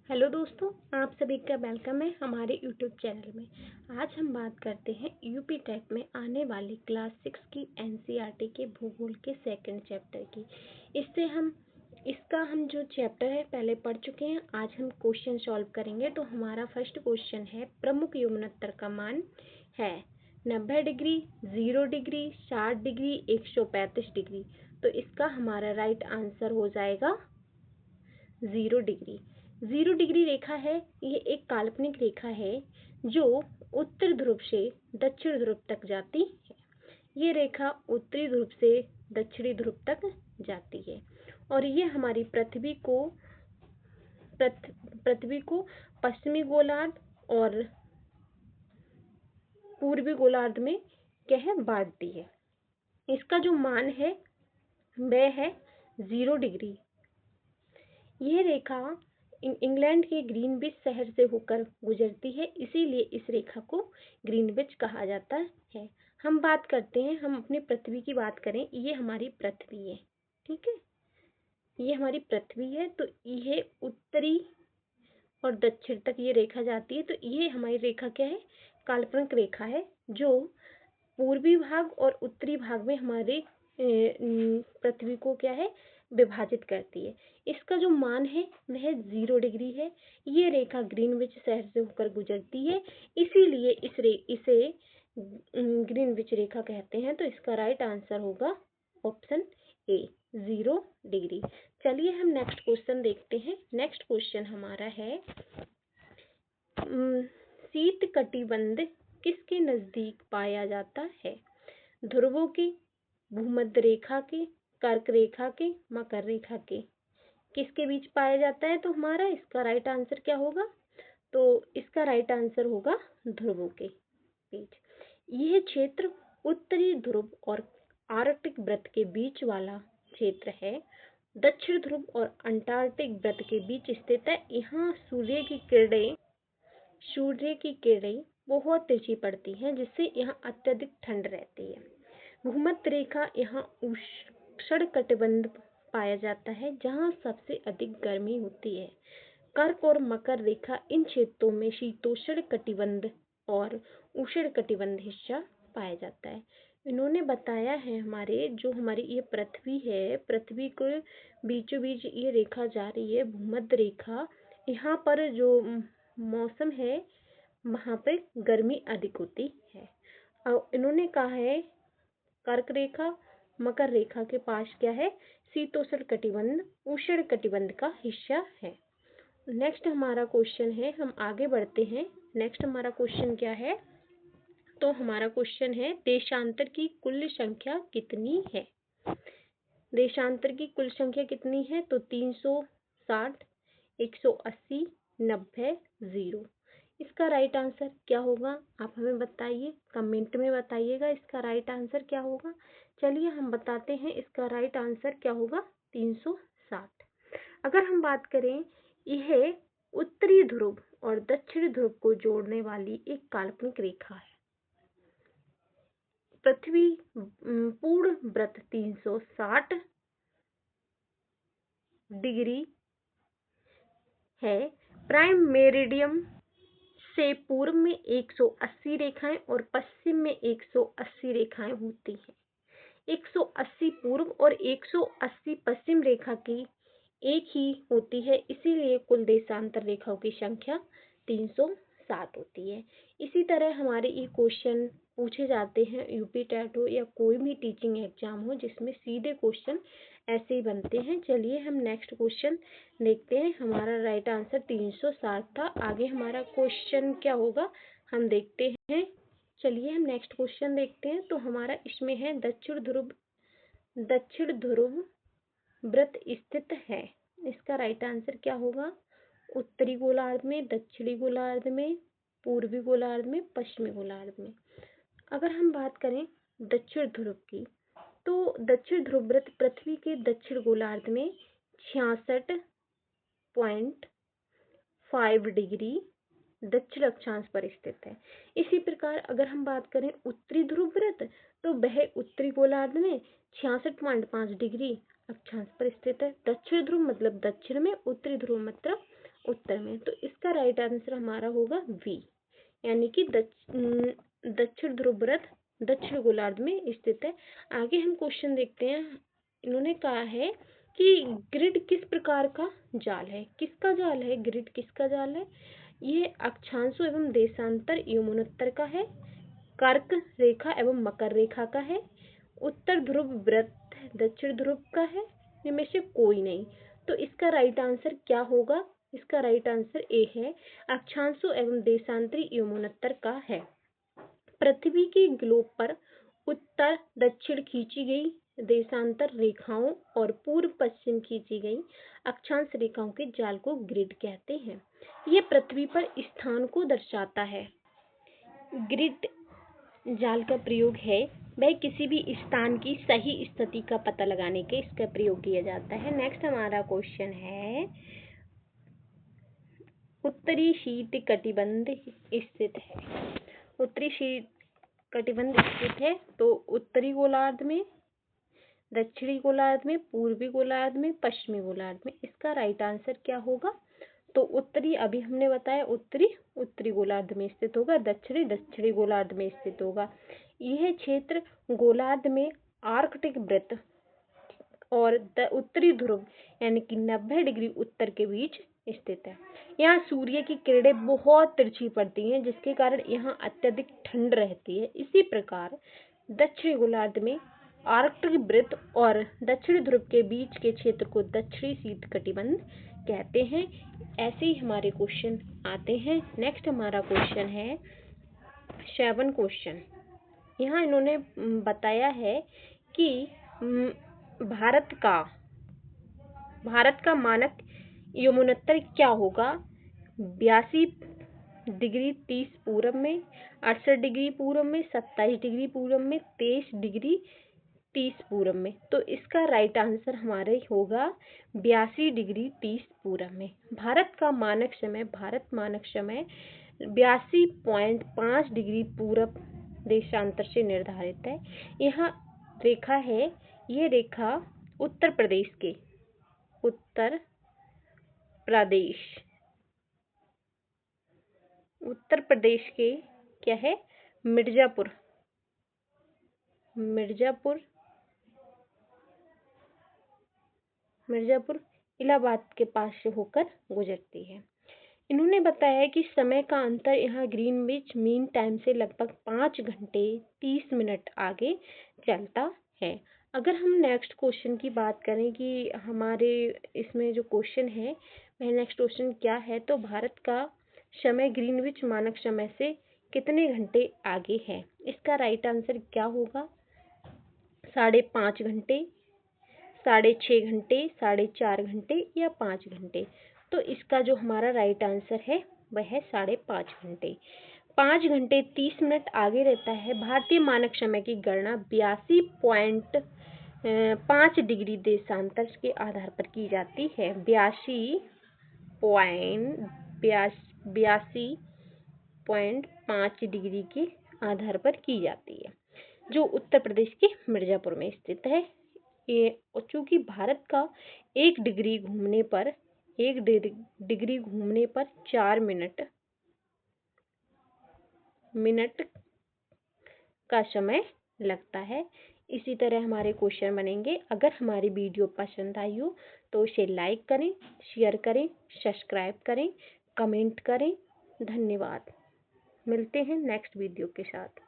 Hello दोस्तों, आप सभी का वेलकम है हमारे यूट्यूब चैनल में। आज हम बात करते हैं यूपी टेट में आने वाली क्लास 6 की एनसीईआरटी के भूगोल के सेकंड चैप्टर की। इसका हम जो चैप्टर है पहले पढ़ चुके हैं। आज हम क्वेश्चन सॉल्व करेंगे। तो हमारा फर्स्ट क्वेश्चन है, प्रमुख युग्मोत्तर का मान है 90 डिग्री, 0 डिग्री, 60 डिग्री, 135 डिग्री। तो इसका हमारा राइट आंसर हो जाएगा 0 डिग्री। 0 डिग्री रेखा है, ये एक काल्पनिक रेखा है जो उत्तर ध्रुव से दक्षिण ध्रुव तक जाती है। ये रेखा उत्तरी ध्रुव से दक्षिणी ध्रुव तक जाती है और ये हमारी पृथ्वी को पश्चिमी गोलार्ध और पूर्वी गोलार्ध में बांटती है। इसका जो मान है वह है 0 डिग्री। यह रेखा इंग्लैंड के ग्रीनविच शहर से होकर गुजरती है, इसीलिए इस रेखा को ग्रीनविच कहा जाता है। हम बात करते हैं, हम अपनी पृथ्वी की बात करें। ये हमारी पृथ्वी है, ठीक है। ये हमारी पृथ्वी है, तो ये उत्तरी और दक्षिण तक ये रेखा जाती है। तो ये हमारी रेखा क्या है? काल्पनिक रेखा है जो पूर्वी भाग और उत्तरी भाग में हमारे पृथ्वी को विभाजित करती है। इसका जो मान है वह 0 डिग्री है। ये रेखा ग्रीनविच शहर से होकर गुजरती है, इसीलिए इसे ग्रीनविच रेखा कहते हैं। तो इसका राइट आंसर होगा ऑप्शन ए, 0 डिग्री। चलिए हम नेक्स्ट क्वेश्चन देखते हैं। नेक्स्ट क्वेश्चन हमारा है, शीत कटिबंध किसके नजदीक पाया जाता है? ध्रुवों के, भूमध्य रेखा के, कर्क रेखा के, मकर रेखा के, किसके बीच पाया जाता है? तो हमारा इसका राइट आंसर क्या होगा? तो इसका राइट आंसर होगा ध्रुवों के बीच। यह क्षेत्र उत्तरी ध्रुव और आर्कटिक वृत्त के बीच वाला क्षेत्र है। दक्षिण ध्रुव और अंटार्कटिक वृत्त के बीच स्थित है। यहाँ सूर्य की किरणें बहुत तेजी पड़ती हैं, जिससे यहाँ अत्यधिक ठंड रहती है। भूमध्य रेखा यहाँ उष्णकटिबंध पाया जाता है, जहाँ सबसे अधिक गर्मी होती है। कर्क और मकर रेखा इन क्षेत्रों में शीतोष्ण कटिबंध और उष्ण कटिबंध हिस्सा पाया जाता है। इन्होंने बताया है हमारी ये पृथ्वी है, पृथ्वी के बीचों बीच ये रेखा जा रही है, भूमध्य रेखा। यहाँ पर जो मौसम है वहाँ पे गर्मी अधिक होती है। और इन्होंने कहा है कर्क रेखा, मकर रेखा के पास क्या है? शीतोष्ण कटिबंध उष्ण कटिबंध का हिस्सा है। नेक्स्ट हमारा क्वेश्चन है, हम आगे बढ़ते हैं। नेक्स्ट हमारा क्वेश्चन क्या है? तो हमारा क्वेश्चन है, देशांतर की कुल संख्या कितनी है? देशांतर की कुल संख्या कितनी है? तो 360, 180, 90, 0। इसका राइट आंसर क्या होगा? आप हमें बताइए, कमेंट में बताइएगा इसका राइट आंसर क्या होगा। चलिए हम बताते हैं, इसका राइट आंसर क्या होगा? 360। अगर हम बात करें, यह उत्तरी ध्रुव और दक्षिणी ध्रुव को जोड़ने वाली एक काल्पनिक रेखा है। पृथ्वी पूर्ण वृत्त 360 डिग्री है। प्राइम मेरिडियम से पूर्व में 180 रेखाएं और पश्चिम में 180 रेखाएं होती हैं। 180 पूर्व और 180 पश्चिम रेखा की एक ही होती है, इसीलिए कुल देशांतर रेखाओं की संख्या 360 होती है। इसी तरह हमारे ये क्वेश्चन पूछे जाते हैं, यूपी टेट हो या कोई भी टीचिंग एग्जाम हो, जिसमें सीधे क्वेश्चन ऐसे ही बनते हैं। चलिए हम नेक्स्ट क्वेश्चन देखते हैं। हमारा राइट आंसर 360 था। आगे हमारा क्वेश्चन क्या होगा हम देखते हैं। चलिए हम नेक्स्ट क्वेश्चन देखते हैं। तो हमारा इसमें है, दक्षिण ध्रुव वृत्त स्थित है। इसका राइट आंसर क्या होगा? उत्तरी गोलार्ध में, दक्षिणी गोलार्ध में, पूर्वी गोलार्ध में, पश्चिमी गोलार्ध में। अगर हम बात करें दक्षिण ध्रुव की, तो दक्षिण ध्रुव वृत्त पृथ्वी के दक्षिण गोलार्ध में 66.5 डिग्री दक्षिण अक्षांश पर स्थित है। इसी प्रकार अगर हम बात करें उत्तरी ध्रुव वृत्त, तो वह उत्तरी गोलार्ध में 66.5 डिग्री अक्षांश पर स्थित है। दक्षिण ध्रुव मतलब दक्षिण में, उत्तरी ध्रुव मतलब उत्तर उत्तर में। तो इसका राइट आंसर हमारा होगा वी, यानी कि दक्षिण ध्रुव वृत्त दक्षिण गोलार्ध में स्थित है। आगे हम क्वेश्चन देखते हैं। इन्होंने कहा है कि ग्रिड किस प्रकार का जाल है। किसका जाल है ग्रिड, किसका जाल है? ये अक्षांशों एवं देशांतर यमुनोत्तर का है, कर्क रेखा एवं मकर रेखा का है, उत्तर ध्रुव वृत्त दक्षिण ध्रुव का है, इनमें से कोई नहीं। तो इसका राइट आंसर क्या होगा? इसका राइट आंसर ए है, अक्षांशों एवं देशांतरी यमुनोत्तर का है। पृथ्वी के ग्लोब पर उत्तर दक्षिण खींची गई देशांतर रेखाओं और पूर्व पश्चिम खींची गई अक्षांश रेखाओं के जाल को ग्रिड कहते हैं। यह पृथ्वी पर स्थान को दर्शाता है। ग्रिड जाल का प्रयोग है वह किसी भी स्थान की सही स्थिति का पता लगाने के इसका प्रयोग किया जाता है। नेक्स्ट हमारा क्वेश्चन है, उत्तरी शीत कटिबंध स्थित है। उत्तरी शीत कटिबंध स्थित है तो उत्तरी गोलार्ध में, दक्षिणी गोलार्ध में, पूर्वी गोलार्ध में, पश्चिमी गोलार्ध में। इसका राइट आंसर क्या होगा? तो उत्तरी अभी हमने बताया उत्तरी गोलार्ध में स्थित होगा, दक्षिणी गोलार्ध में स्थित होगा। यह क्षेत्र गोलार्ध में आर्कटिक वृत्त और उत्तरी ध्रुव यानी कि 90 डिग्री उत्तर के बीच स्थित है। यहाँ सूर्य की किरणें बहुत तिरछी पड़ती हैं, जिसके कारण यहाँ अत्यधिक ठंड रहती है। इसी प्रकार दक्षिणी गोलार्ध में आर्कटिक वृत्त और दक्षिणी ध्रुव के बीच के क्षेत्र को दक्षिणी शीत कटिबंध कहते हैं। ऐसे ही हमारे क्वेश्चन आते हैं। नेक्स्ट हमारा क्वेश्चन है 7 क्वेश्चन। यहाँ इन्होंने बताया है कि भारत का मानक यमुनोत्तर क्या होगा? 82 डिग्री 30 पूरब में, 68 डिग्री पूरब में, 27 डिग्री पूरब में, 23 डिग्री 30 पूरब में। तो इसका राइट आंसर हमारे होगा 82 डिग्री 30 पूरब में। भारत मानक समय 82.5 डिग्री पूरब देशांतर से निर्धारित है। यहाँ रेखा है, ये रेखा उत्तर प्रदेश के क्या है? मिर्जापुर इलाहाबाद के पास से होकर गुजरती है। इन्होंने बताया कि समय का अंतर यहाँ ग्रीनविच मीन टाइम से लगभग 5 घंटे 30 मिनट आगे चलता है। अगर हम नेक्स्ट क्वेश्चन की बात करें कि हमारे इसमें जो क्वेश्चन है वह नेक्स्ट क्वेश्चन क्या है, तो भारत का समय ग्रीनविच मानक समय से कितने घंटे आगे है? इसका राइट आंसर क्या होगा? 5.5 घंटे, 6.5 घंटे, 4.5 घंटे या 5 घंटे। तो इसका जो हमारा राइट आंसर है वह है 5.5 घंटे। 5 घंटे 30 मिनट आगे रहता है। भारतीय मानक समय की गणना 82.5 डिग्री देशांतर के आधार पर की जाती है। 82.5 डिग्री के आधार पर की जाती है, जो उत्तर प्रदेश के मिर्जापुर में स्थित है। ये चूंकि भारत का 1 डिग्री घूमने पर 4 मिनट का समय लगता है। इसी तरह हमारे क्वेश्चन बनेंगे। अगर हमारी वीडियो पसंद आई हो तो इसे लाइक करें, शेयर करें, सब्सक्राइब करें, कमेंट करें। धन्यवाद। मिलते हैं नेक्स्ट वीडियो के साथ।